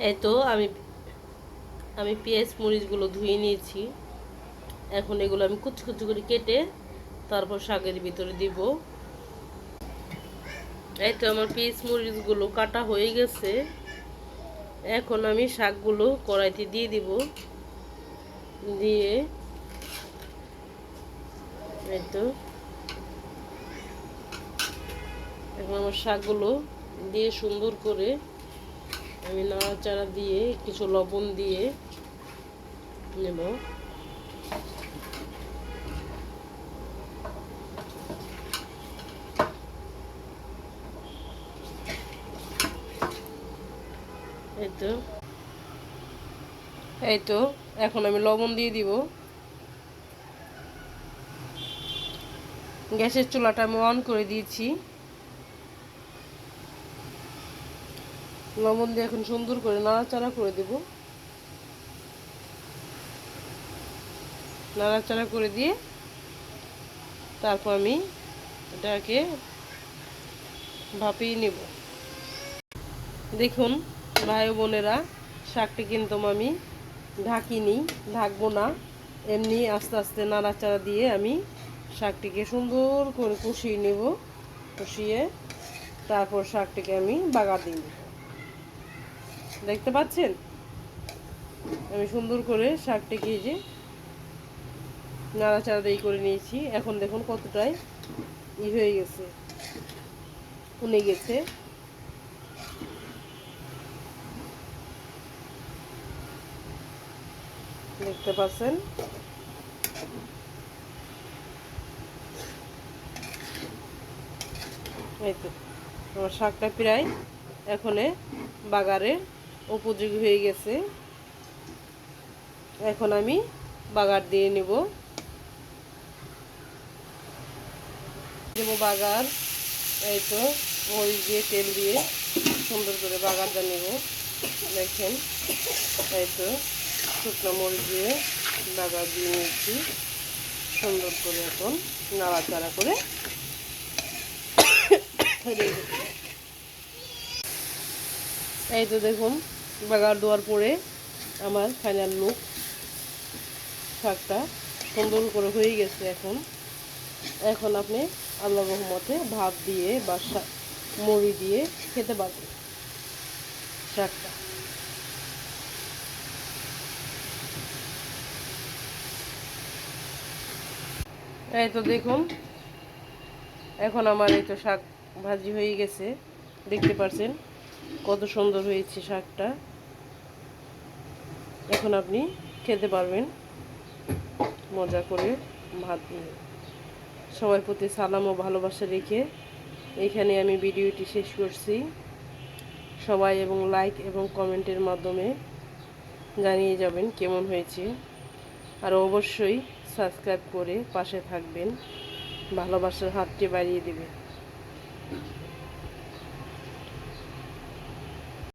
এই তো আমি আমি পেঁয়াজ মরিচগুলো ধুয়ে নিয়েছি। এখন এগুলো আমি কুচি কুচি করে কেটে তারপর শাকের ভিতরে দিব। এই তো আমার পেঁয়াজ মরিচগুলো কাটা হয়ে গেছে। এখন আমি শাকগুলো কড়াইতে দিয়ে দিব। দিয়ে এই তো এখন আমার শাকগুলো দিয়ে সুন্দর করে আমি নাড়াচাড়া দিয়ে কিছু লবণ দিয়ে নেব। এই তো এখন আমি লবণ দিয়ে দিব। গ্যাসের চুলাটা আমি অন করে দিয়েছি। লবণ দিয়ে এখন সুন্দর করে নাড়াচাড়া করে দেব। নাড়াচাড়া করে দিয়ে তারপর আমি এটাকে ভাপিয়ে নেব। দেখুন ভাই বোনেরা, শাকটি কিন্তু আমি ঢাকিনি, ঢাকবো না, এমনি আস্তে আস্তে নাড়াচাড়া দিয়ে আমি শাকটিকে সুন্দর করে কষিয়ে নেব। কষিয়ে তারপর শাকটিকে আমি বাগার দিব। দেখতে পাচ্ছেন আমি সুন্দর করে শাকটিকে যে নাড়াচাড়া দিয়ে করে নিয়েছি। এখন দেখুন কতটাই হয়ে গেছে, ফুলে গেছে। দেখতে পাচ্ছেন এই তো আমার শাকটা প্রায় এখনে বাগারের উপযোগী হয়ে গেছে। এখন আমি বাগার দিয়ে নেব। বাগার এই তো মরিচ দিয়ে তেল দিয়ে সুন্দর করে বাগারটা নেব। দেখেন এই তো শুকনো মরিচ দিয়ে বাগার দিয়ে নিচ্ছি। সুন্দর করে এখন নাড়াচাড়া করে এই তো দেখুন বাগার দেওয়ার পরে আমার ফাইনাল লুক, শাকটা সুন্দর করে হয়ে গেছে। এখন আপনি আল্লাহর রহমতে ভাত দিয়ে বা মুড়ি দিয়ে খেতে পারবেন শাকটা। এই তো দেখুন এখন আমার এই তো শাক ভাজি হয়ে গেছে। দেখতে পাচ্ছেন কত সুন্দর হয়েছে শাকটা। এখন আপনি খেতে পারবেন মজা করে ভাত দিয়ে। সবার প্রতি সালাম ও ভালোবাসা রেখে এখানে আমি ভিডিওটি শেষ করছি। সবাই এবং লাইক এবং কমেন্টের মাধ্যমে জানিয়ে যাবেন কেমন হয়েছে। আর অবশ্যই সাবস্ক্রাইব করে পাশে থাকবেন, ভালোবাসার হাতটি বাড়িয়ে দেবেন।